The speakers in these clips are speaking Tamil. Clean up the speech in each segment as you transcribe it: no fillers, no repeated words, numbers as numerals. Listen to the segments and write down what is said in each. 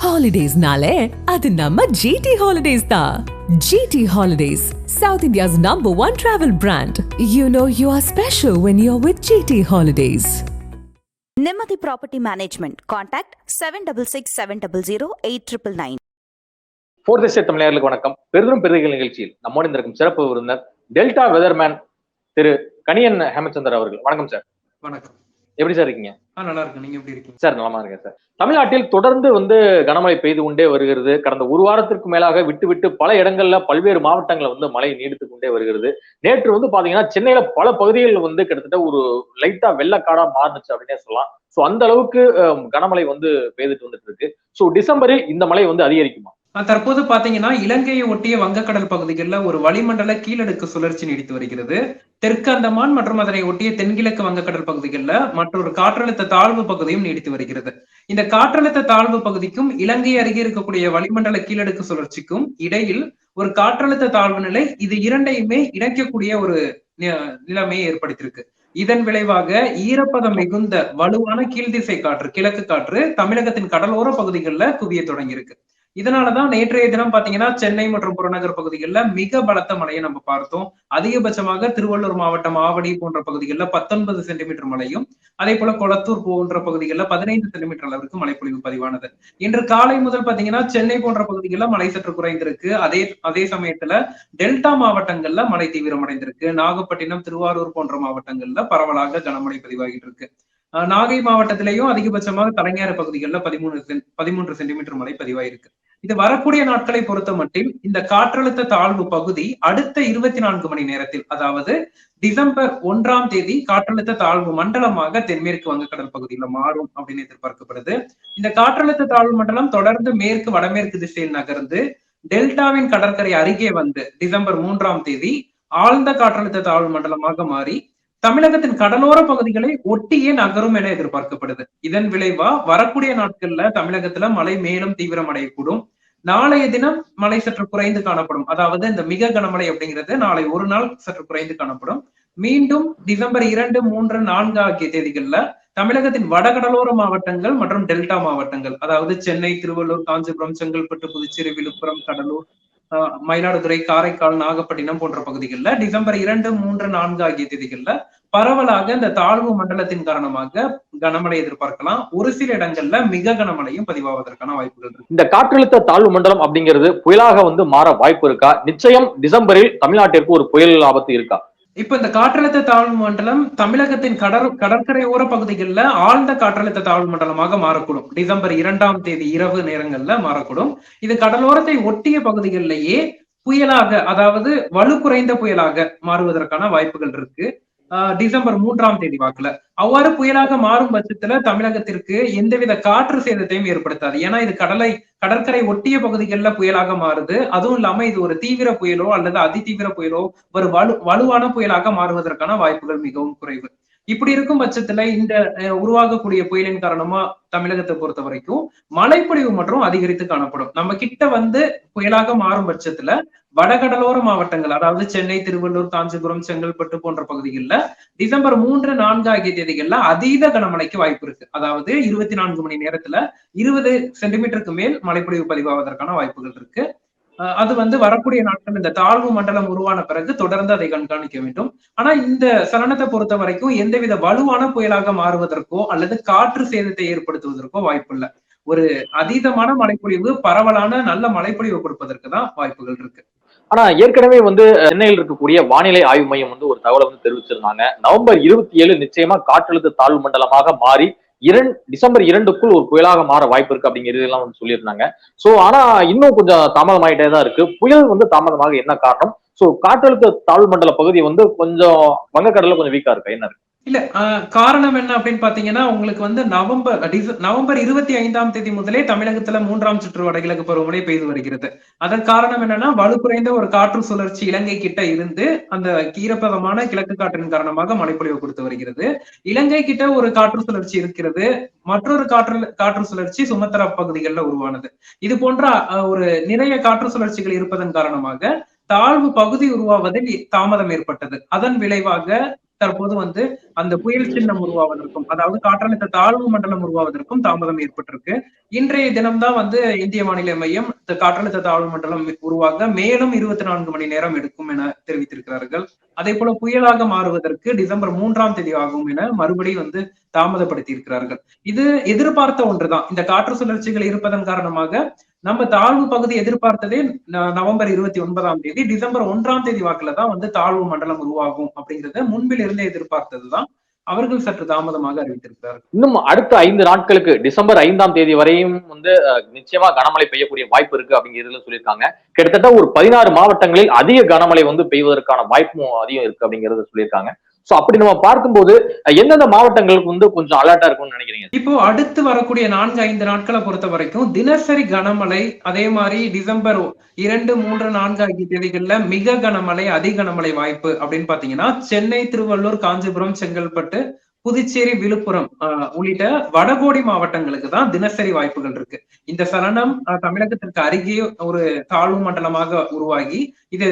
Holidays-nale, adu namma GT Holidays da. GT Holidays, South India's #1 travel brand. You know you are special when you're with GT Holidays. Nimati Property Management. Contact 7667008999. Fourth estate தமிழர்களுக்கு வணக்கம். பெரிதும் பெரிதிகள் நிகழ்ச்சியில் நம்மோடு இருக்கும் சிறப்பு விருந்தினர் டெல்டா வெதர்மேன் திரு கணியன் ஹேமச்சந்தர் அவர்கள். வணக்கம் சார். வணக்கம். எப்படி சார் இருக்கீங்க? நல்லா இருக்கு. நீங்க எப்படி இருக்கீங்க? சார் நலமா இருக்கேன் சார். தமிழ்நாட்டில் தொடர்ந்து கனமழை பெய்து கொண்டே வருகிறது. கடந்த ஒரு வாரத்திற்கு மேலாக விட்டு பல இடங்கள்ல பல்வேறு மாவட்டங்கள்ல மழை நீடித்து கொண்டே வருகிறது. நேற்று பாத்தீங்கன்னா சென்னையில பல பகுதிகள் கிட்டத்தட்ட ஒரு லைட்டா வெள்ளக்காடா மாறுச்சு அப்படின்னே சொல்லலாம். சோ அந்த அளவுக்கு கனமழை பெய்துட்டு வந்துட்டு இருக்கு. சோ டிசம்பரில் இந்த மழை அதிகரிக்குமா? தற்போது பாத்தீங்கன்னா இலங்கையை ஒட்டிய வங்கக்கடல் பகுதிகளில் ஒரு வளிமண்டல கீழடுக்கு சுழற்சி நீடித்து வருகிறது. தெற்கு அந்தமான் மற்றும் அதனை ஒட்டிய தென்கிழக்கு வங்கக்கடல் பகுதிகளில் மற்றொரு காற்றழுத்த தாழ்வு பகுதியும் நீடித்து வருகிறது. இந்த காற்றழுத்த தாழ்வு பகுதிக்கும் இலங்கை அருகே இருக்கக்கூடிய வளிமண்டல கீழடுக்கு சுழற்சிக்கும் இடையில் ஒரு காற்றழுத்த தாழ்வு நிலை, இது இரண்டையுமே இணைக்கக்கூடிய ஒரு நிலைமையை ஏற்படுத்தியிருக்கு. இதன் விளைவாக ஈரப்பதம் மிகுந்த வலுவான கீழ்திசை காற்று, கிழக்கு காற்று தமிழகத்தின் கடலோர பகுதிகளில் குவிய தொடங்கியிருக்கு. இதனாலதான் நேற்றைய தினம் பாத்தீங்கன்னா சென்னை மற்றும் புறநகர் பகுதிகளில் மிக பலத்த மழையை நம்ம பார்த்தோம். அதிகபட்சமாக திருவள்ளூர் மாவட்டம் ஆவடி போன்ற பகுதிகளில் 19 சென்டிமீட்டர் மழையும், அதே போல கொளத்தூர் போன்ற பகுதிகளில் 15 சென்டிமீட்டர் அளவிற்கு மழைப்பொழிவு பதிவானது. இன்று காலை முதல் பாத்தீங்கன்னா சென்னை போன்ற பகுதிகளில் மழை சற்று குறைந்திருக்கு. அதே சமயத்துல டெல்டா மாவட்டங்கள்ல மழை தீவிரமடைந்திருக்கு. நாகப்பட்டினம், திருவாரூர் போன்ற மாவட்டங்கள்ல பரவலாக கனமழை பதிவாகிட்டு இருக்கு. நாகை மாவட்டத்திலேயும் அதிகபட்சமாக தலைஞாறு பகுதிகளில் 13 சென்டிமீட்டர் மழை பதிவாயிருக்கு. இது வரக்கூடிய நாட்களை பொறுத்த மட்டில் இந்த காற்றழுத்த தாழ்வு பகுதி அடுத்த 24 மணி நேரத்தில், அதாவது டிசம்பர் 1ஆம் தேதி காற்றழுத்த தாழ்வு மண்டலமாக தென்மேற்கு வங்கக்கடல் பகுதியில மாறும் அப்படின்னு எதிர்பார்க்கப்படுது. இந்த காற்றழுத்த தாழ்வு மண்டலம் தொடர்ந்து மேற்கு வடமேற்கு திசையில் நகர்ந்து டெல்டாவின் கடற்கரை அருகே டிசம்பர் 3ஆம் தேதி ஆழ்ந்த காற்றழுத்த தாழ்வு மண்டலமாக மாறி தமிழகத்தின் கடலோர பகுதிகளை ஒட்டியே நகரும் என எதிர்பார்க்கப்படுது. இதன் விளைவா வரக்கூடிய நாட்கள்ல தமிழகத்துல மழை மேலும் தீவிரம் அடையக்கூடும். நாளைய தினம் மழை சற்று குறைந்து காணப்படும். அதாவது இந்த மிக கனமழை அப்படிங்கிறது நாளை ஒரு நாள் சற்று குறைந்து காணப்படும். மீண்டும் டிசம்பர் 2, 3, 4 ஆகிய தேதிகள்ல தமிழகத்தின் வடகடலோர மாவட்டங்கள் மற்றும் டெல்டா மாவட்டங்கள், அதாவது சென்னை, திருவள்ளூர், காஞ்சிபுரம், செங்கல்பட்டு, புதுச்சேரி, விழுப்புரம், கடலூர், மயிலாடுதுறை, காரைக்கால், நாகப்பட்டினம் போன்ற பகுதிகளில் டிசம்பர் 2, 3, 4 ஆகிய தேதிகள்ல பரவலாக இந்த தாழ்வு மண்டலத்தின் காரணமாக கனமழை எதிர்பார்க்கலாம். ஒரு சில இடங்கள்ல மிக கனமழையும் பதிவாவதற்கான வாய்ப்புகள் இருக்கு. இந்த காற்றழுத்த தாழ்வு மண்டலம் அப்படிங்கிறது புயலாக மாற வாய்ப்பு இருக்கா? நிச்சயம் டிசம்பரில் தமிழ்நாட்டிற்கு ஒரு புயல் ஆபத்து இருக்கா? இப்ப இந்த காற்றழுத்த தாழ்வு மண்டலம் தமிழகத்தின் கடற்கரையோர பகுதிகளில் ஆழ்ந்த காற்றழுத்த தாழ்வு மண்டலமாக மாறக்கூடும். டிசம்பர் 2ஆம் தேதி இரவு நேரங்கள்ல மாறக்கூடும். இது கடலோரத்தை ஒட்டிய பகுதிகளிலேயே புயலாக, அதாவது வலு குறைந்த புயலாக மாறுவதற்கான வாய்ப்புகள் இருக்கு. டிசம்பர் 3ஆம் தேதி வாக்குல அவ்வாறு புயலாக மாறும் பட்சத்துல தமிழகத்திற்கு எந்தவித காற்று சேதத்தையும் ஏற்படுத்தாது. ஏன்னா இது கடற்கரை ஒட்டிய பகுதிகளில் புயலாக மாறுது. அதுவும் இல்லாம இது ஒரு தீவிர புயலோ அல்லது அதிதீவிர புயலோ ஒரு வலுவான புயலாக மாறுவதற்கான வாய்ப்புகள் மிகவும் குறைவு. இப்படி இருக்கும் பட்சத்துல இந்த உருவாகக்கூடிய புயலின் காரணமா தமிழகத்தை பொறுத்த வரைக்கும் மழைப்பொழிவு மற்றும் அதிகரித்து காணப்படும். நம்ம கிட்ட புயலாக மாறும் பட்சத்துல வடகடலோர மாவட்டங்கள், அதாவது சென்னை, திருவள்ளூர், காஞ்சிபுரம், செங்கல்பட்டு போன்ற பகுதிகளில் டிசம்பர் 3, 4 ஆகிய தேதிகள்ல அதீத கனமழைக்கு வாய்ப்பு இருக்கு. அதாவது 24 மணி நேரத்துல 20 சென்டிமீட்டருக்கு மேல் மழைப்பொழிவு பதிவாவதற்கான வாய்ப்புகள் இருக்கு. அது வரக்கூடிய நாட்கள் இந்த தாழ்வு மண்டலம் உருவான பிறகு தொடர்ந்து அதை கண்காணிக்க வேண்டும். ஆனா இந்த சலனத்தை பொறுத்த வரைக்கும் எந்தவித வலுவான புயலாக மாறுவதற்கோ அல்லது காற்று சேதத்தை ஏற்படுத்துவதற்கோ வாய்ப்பு இல்லை. ஒரு அதீதமான மழைப்பொழிவு, பரவலான நல்ல மழைப்பொழிவு கொடுப்பதற்கு தான் வாய்ப்புகள் இருக்கு. ஆனா ஏற்கனவே சென்னையில் இருக்கக்கூடிய வானிலை ஆய்வு மையம் ஒரு தகவலை தெரிவிச்சிருந்தாங்க. நவம்பர் 27 நிச்சயமா காற்றழுத்த தாழ்வு மண்டலமாக மாறி டிசம்பர் 2க்குள் ஒரு புயலாக மாற வாய்ப்பு இருக்கு அப்படிங்கிறது எல்லாம் சொல்லியிருந்தாங்க. சோ ஆனா இன்னும் கொஞ்சம் தாமதமாயிட்டே தான் இருக்கு. புயல் தாமதமாக என்ன காரணம்? சோ காற்றழுத்த தாழ்வு மண்டல பகுதி கொஞ்சம் வங்கக்கடல்ல கொஞ்சம் வீக்கா இருக்கு. என்ன இருக்கு? இல்ல, காரணம் என்ன அப்படின்னு பாத்தீங்கன்னா, உங்களுக்கு நவம்பர் 25ஆம் தேதி முதலே தமிழகத்துல 3ஆம் சுற்று வடகிழக்கு பருவமழை பெய்து வருகிறது. அதன் காரணம் என்னன்னா, வலு குறைந்த ஒரு காற்று சுழற்சி இலங்கை கிட்ட இருந்து அந்த ஈரப்பதமான கிழக்கு காற்றின் காரணமாக மழைப்பொழிவு கொடுத்து வருகிறது. இலங்கை கிட்ட ஒரு காற்று சுழற்சி இருக்கிறது. மற்றொரு காற்று சுழற்சி சுமத்ரா பகுதிகளில் உருவானது. இது போன்ற ஒரு நிறைய காற்று சுழற்சிகள் இருப்பதன் காரணமாக தாழ்வு பகுதி உருவாவதில் தாமதம் ஏற்பட்டது. அதன் விளைவாக தற்போது அந்த புயல் சின்னம் உருவாவதற்கும், அதாவது காற்றழுத்த தாழ்வு மண்டலம் உருவாவதற்கும் தாமதம் ஏற்பட்டிருக்கு. இன்றைய தினம்தான் இந்திய வானிலை மையம் காற்றழுத்த தாழ்வு மண்டலம் உருவாக மேலும் 24 மணி நேரம் எடுக்கும் என தெரிவித்திருக்கிறார்கள். அதே போல புயலாக மாறுவதற்கு டிசம்பர் 3ஆம் தேதி ஆகும் என மறுபடியும் தாமதப்படுத்தி இருக்கிறார்கள். இது எதிர்பார்த்த ஒன்றுதான். இந்த காற்று சுழற்சிகள் இருப்பதன் காரணமாக நம்ம தாழ்வு பகுதி எதிர்பார்த்ததே நவம்பர் 29ஆம் தேதி, டிசம்பர் 1ஆம் தேதி வாக்குல தான் தாழ்வு மண்டலம் உருவாகும் அப்படிங்கறத முன்பில் இருந்தே எதிர்பார்த்ததுதான். அவர்கள் சற்று தாமதமாக அறிவித்திருக்கிறார்கள். இன்னும் அடுத்த 5 நாட்களுக்கு டிசம்பர் 5ஆம் தேதி வரையும் நிச்சயமா கனமழை பெய்யக்கூடிய வாய்ப்பு இருக்கு அப்படிங்கிறதுல சொல்லியிருக்காங்க. கிட்டத்தட்ட ஒரு 16 மாவட்டங்களில் அதிக கனமழை பெய்வதற்கான வாய்ப்பும் அதிகம் இருக்கு அப்படிங்கறத சொல்லியிருக்காங்க. சோ அப்படி நம்ம பார்க்கும்போது எந்தெந்த மாவட்டங்களுக்கு கொஞ்சம் அலர்ட்டா இருக்கும்னு நினைக்கிறீங்க? இப்போ அடுத்து வரக்கூடிய 4-5 நாட்களை பொறுத்த வரைக்கும் தினசரி கனமழை, அதே மாதிரி டிசம்பர் 2, 3, 4 ஆகிய தேதிகள்ல மிக கனமழை, அதி கனமழை வாய்ப்பு அப்படின்னு பாத்தீங்கன்னா சென்னை, திருவள்ளூர், காஞ்சிபுரம், செங்கல்பட்டு, புதுச்சேரி, விழுப்புரம் உள்ளிட்ட வடகோடி மாவட்டங்களுக்கு தான் தினசரி வாய்ப்புகள் இருக்கு. இந்த சலனம் தமிழகத்திற்கு அருகே ஒரு தாழ்வு மண்டலமாக உருவாகி இது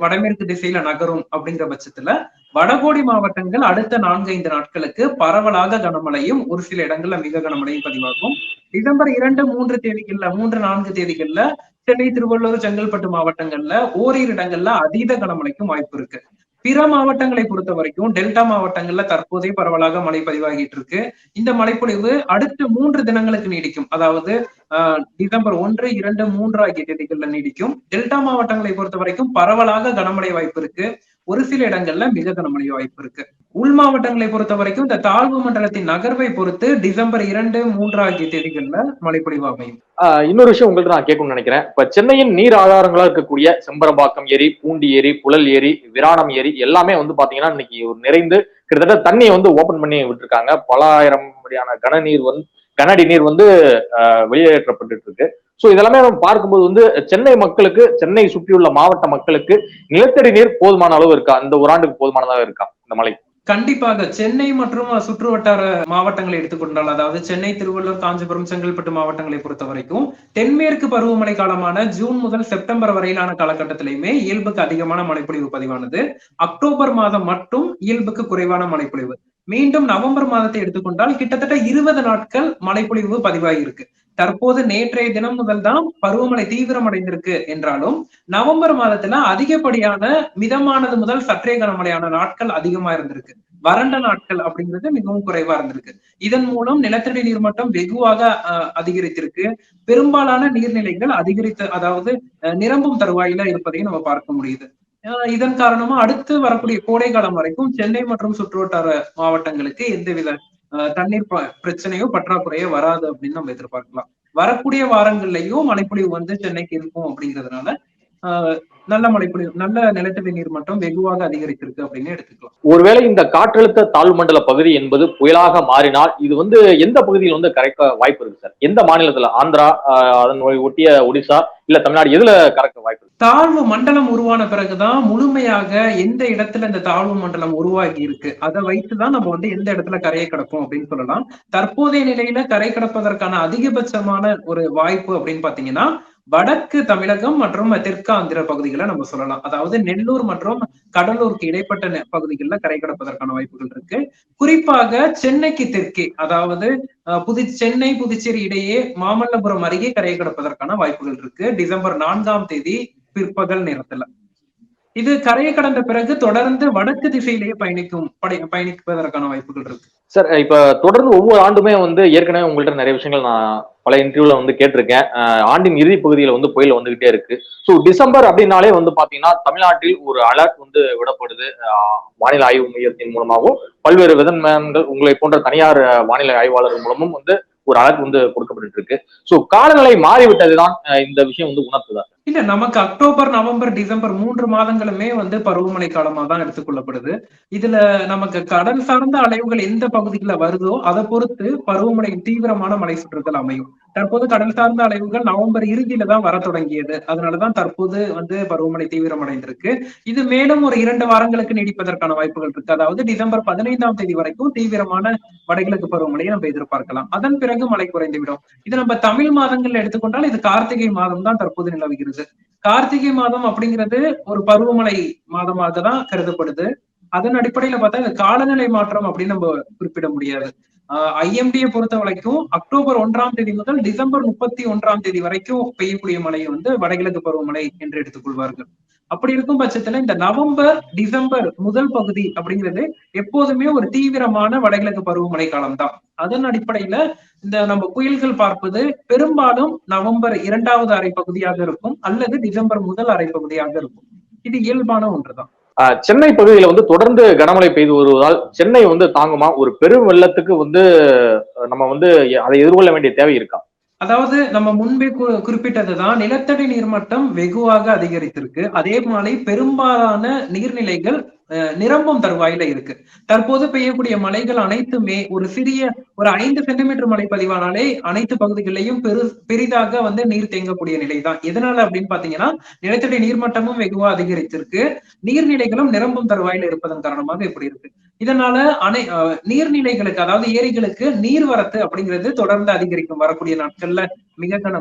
வடமேற்கு திசையில நகரும் அப்படிங்கிற பட்சத்துல வடகோடி மாவட்டங்கள் அடுத்த 4-5 நாட்களுக்கு பரவலாக கனமழையும் ஒரு சில இடங்கள்ல மிக கனமழையும் பதிவாகும். டிசம்பர் 2, 3 தேதிகள்ல 3, 4 தேதிகள்ல சென்னை, திருவள்ளூர், செங்கல்பட்டு மாவட்டங்கள்ல ஓரிரு இடங்கள்ல அதீத கனமழைக்கும் வாய்ப்பு இருக்கு. பிற மாவட்டங்களை பொறுத்த வரைக்கும் டெல்டா மாவட்டங்கள்ல தற்போதே பரவலாக மழை பதிவாகிட்டு இருக்கு. இந்த மழைப்பொழிவு அடுத்த 3 தினங்களுக்கு நீடிக்கும். அதாவது டிசம்பர் 1, 2, 3 ஆகிய தேதிகள்ல நீடிக்கும். டெல்டா மாவட்டங்களை பொறுத்த வரைக்கும் பரவலாக கனமழை வாய்ப்பு இருக்கு. ஒரு சில இடங்கள்ல மிக கனமழை வாய்ப்பு இருக்கு. உள் மாவட்டங்களை பொறுத்த வரைக்கும் இந்த தாழ்வு மண்டலத்தின் நகர்வை பொறுத்து டிசம்பர் 2, 3 ஆகிய தேதிகள்ல மழைப்பொழிவு அமையும். இன்னொரு விஷயம் உங்கள்ட்ட நான் கேட்கணும்னு நினைக்கிறேன். இப்ப சென்னையின் நீர் ஆதாரங்களா இருக்கக்கூடிய செம்பரம்பாக்கம் ஏரி, பூண்டி ஏரி, புழல் ஏரி, விராணம் ஏரி எல்லாமே பாத்தீங்கன்னா இன்னைக்கு நிறைந்து கிட்டத்தட்ட தண்ணியை ஓபன் பண்ணி விட்டுருக்காங்க. பல ஆயிரம் படியான கனஅடி நீர் வெளியேற்றப்பட்டு இருக்கு. சோ இதெல்லாமே நம்ம பார்க்கும்போது சென்னை மக்களுக்கு, சென்னை சுற்றியுள்ள மாவட்ட மக்களுக்கு நிலத்தடி நீர் போதுமான அளவு இருக்கா? இந்த ஒரு ஆண்டுக்கு போதுமானதாக இருக்கா இந்த மழை? கண்டிப்பாக சென்னை மற்றும் சுற்று வட்டார மாவட்டங்களை எடுத்துக்கொண்டால், அதாவது சென்னை, திருவள்ளூர், காஞ்சிபுரம், செங்கல்பட்டு மாவட்டங்களை பொறுத்த வரைக்கும் தென்மேற்கு பருவமழை காலமான ஜூன் முதல் செப்டம்பர் வரையிலான காலகட்டத்திலையுமே இயல்புக்கு அதிகமான மழைப்பொழிவு பதிவானது. அக்டோபர் மாதம் மட்டும் இயல்புக்கு குறைவான மழைப்பொழிவு. மீண்டும் நவம்பர் மாதத்தை எடுத்துக்கொண்டால் கிட்டத்தட்ட 20 நாட்கள் மழைப்பொழிவு பதிவாகி இருக்கு. தற்போது நேற்றைய தினம் முதல் தான் பருவமழை தீவிரமடைந்திருக்கு என்றாலும் நவம்பர் மாதத்துல அதிகப்படியான மிதமானது முதல் சற்றே கனமழையான நாட்கள் அதிகமா இருந்திருக்கு. வறண்ட நாட்கள் அப்படிங்கிறது மிகவும் குறைவா இருந்திருக்கு. இதன் மூலம் நிலத்தடி நீர்மட்டம் வெகுவாக அதிகரித்திருக்கு. பெரும்பாலான நீர்நிலைகள் அதாவது நிரம்பும் தருவாயில இருப்பதையும் நம்ம பார்க்க முடியுது. இதன் காரணமா அடுத்து வரக்கூடிய கோடை காலம் வரைக்கும் சென்னை மற்றும் சுற்றுவட்டார மாவட்டங்களுக்கு எந்தவித தண்ணீர் பிரச்சனையோ பற்றாக்குறையோ வராது அப்படின்னு நம்ம எதிர்பார்க்கலாம். வரக்கூடிய வாரங்கள்லயும் மழைப்பொழிவு சென்னைக்கு இருக்கும் அப்படிங்கிறதுனால நல்ல மழைப்பொழிவு, நல்ல நிலத்தடி நீர் மட்டம் வெகுவாக அதிகரித்திருக்கு அப்படின்னு எடுத்துக்கலாம். ஒருவேளை இந்த காற்றழுத்த தாழ்வு மண்டல பகுதி என்பது புயலாக மாறினால் இது எந்த பகுதியில் கரைக்க வாய்ப்பு இருக்கு சார்? எந்த மாநிலத்துல? ஆந்திரா, அதன் ஒட்டிய ஒடிசா, இல்ல தமிழ்நாடு, எதுல கரைக்க வாய்ப்பு இருக்கு? தாழ்வு மண்டலம் உருவான பிறகுதான் முழுமையாக எந்த இடத்துல இந்த தாழ்வு மண்டலம் உருவாகி இருக்கு அதை வைத்துதான் நம்ம எந்த இடத்துல கரையை கடப்போம் அப்படின்னு சொல்லலாம். தற்போதைய நிலையில கரை கடப்பதற்கான அதிகபட்சமான ஒரு வாய்ப்பு அப்படின்னு பாத்தீங்கன்னா வடக்கு தமிழகம் மற்றும் தெற்கு ஆந்திர பகுதிகளை நம்ம சொல்லலாம். அதாவது நெல்லூர் மற்றும் கடலூருக்கு இடைப்பட்ட பகுதிகளில் கரை கடப்பதற்கான வாய்ப்புகள் இருக்கு. குறிப்பாக சென்னைக்கு தெற்கே, அதாவது சென்னை புதுச்சேரி இடையே மாமல்லபுரம் அருகே கரை கடப்பதற்கான வாய்ப்புகள் இருக்கு டிசம்பர் 4ஆம் தேதி பிற்பகல் நேரத்துல. இது கரையை கடந்த பிறகு தொடர்ந்து வடக்கு திசையிலேயே பயணிப்பதற்கான வாய்ப்புகள் இருக்கு. சார், இப்ப தொடர்ந்து ஒவ்வொரு ஆண்டுமே ஏற்கனவே உங்கள்ட்ட நிறைய விஷயங்கள் நான் பல இன்டர்வியூல கேட்டிருக்கேன். ஆண்டின் இறுதி பகுதியில புயல் வந்துகிட்டே இருக்கு. ஸோ டிசம்பர் அப்படின்னாலே பாத்தீங்கன்னா தமிழ்நாட்டில் ஒரு அலர்ட் விடப்படுது. வானிலை ஆய்வு மையத்தின் மூலமாகவும் பல்வேறு வெதர்மேன்கள் உங்களை போன்ற தனியார் வானிலை ஆய்வாளர்கள் மூலமும் ஒரு அலர்ட் கொடுக்கப்பட்டு இருக்கு. சோ காலநிலை மாறிவிட்டதுதான் இந்த விஷயம் உணர்த்துதா? இல்ல, நமக்கு அக்டோபர், நவம்பர், டிசம்பர் 3 மாதங்களுமே பருவமழை காலமா தான் எடுத்துக்கொள்ளப்படுது. இதுல நமக்கு கடல் சார்ந்த அலைவுகள் எந்த பகுதிக்குள்ள வருதோ அதை பொறுத்து பருவமழை தீவிரமான மழை சுற்றுகள் அமையும். தற்போது கடல் சார்ந்த அலைவுகள் நவம்பர் இறுதியில தான் வர தொடங்கியது. அதனாலதான் தற்போது பருவமழை தீவிரமடைந்திருக்கு. இது மேலும் ஒரு 2 வாரங்களுக்கு நீடிப்பதற்கான வாய்ப்புகள் இருக்கு. அதாவது டிசம்பர் 15ஆம் தேதி வரைக்கும் தீவிரமான வடகிழக்கு பருவமழையை நம்ம எதிர்பார்க்கலாம். அதன் பிறகு மழை குறைந்துவிடும். இது நம்ம தமிழ் மாதங்கள்ல எடுத்துக்கொண்டால் இது கார்த்திகை மாதம் தான் தற்போது நிலவுகிறது. கார்த்திகை மாதம் அப்படிங்கிறது ஒரு பருவமழை மாதமாக தான் கருதப்படுது. அதன் அடிப்படையில பார்த்தா இந்த காலநிலை மாற்றம் அப்படின்னு நம்ம குறிப்பிட முடியாது. IMD-யை பொறுத்த வரைக்கும் அக்டோபர் 1 முதல் டிசம்பர் 31 வரைக்கும் பெய்யக்கூடிய மழையை வடகிழக்கு பருவமழை என்று எடுத்துக்கொள்வார்கள். அப்படி இருக்கும் பட்சத்துல இந்த நவம்பர் டிசம்பர் முதல் பகுதி அப்படிங்கிறது எப்போதுமே ஒரு தீவிரமான வடகிழக்கு பருவமழை காலம்தான். அதன் அடிப்படையில இந்த நம்ம புயல்கள் பார்ப்பது பெரும்பாலும் நவம்பர் 2வது அரை பகுதியாக இருக்கும் அல்லது டிசம்பர் முதல் அரை பகுதியாக இருக்கும். இது இயல்பான ஒன்றுதான். சென்னை பகுதியில தொடர்ந்து கனமழை பெய்து வருவதால் சென்னை தாங்குமா? ஒரு பெரும் வெள்ளத்துக்கு நம்ம அதை எதிர்கொள்ள வேண்டிய தேவை இருக்கா? அதாவது நம்ம முன்பே குறிப்பிட்டதுதான், நிலத்தடி நீர்மட்டம் வெகுவாக அதிகரித்திருக்கு. அதே மாதிரி பெரும்பாலான நீர்நிலைகள் நிரம்பும் தருவாயில இருக்கு. தற்போது பெய்யக்கூடிய மழைகள் அனைத்துமே ஒரு சிறிய ஒரு 5 சென்டிமீட்டர் மழை பதிவானாலே அனைத்து பகுதிகளிலையும் பெரிதாக நீர் தேங்கக்கூடிய நிலைதான். எதனால அப்படின்னு பாத்தீங்கன்னா, நிலத்தடி நீர்மட்டமும் வெகுவா அதிகரித்திருக்கு, நீர்நிலைகளும் நிரம்பும் தருவாயில இருப்பதன் காரணமாக இப்படி இருக்கு. இதனால நீர்நிலைகளுக்கு, அதாவது ஏரிகளுக்கு நீர்வரத்து அப்படிங்கிறது தொடர்ந்து அதிகரிக்கும் வரக்கூடிய நாட்கள்ல மிக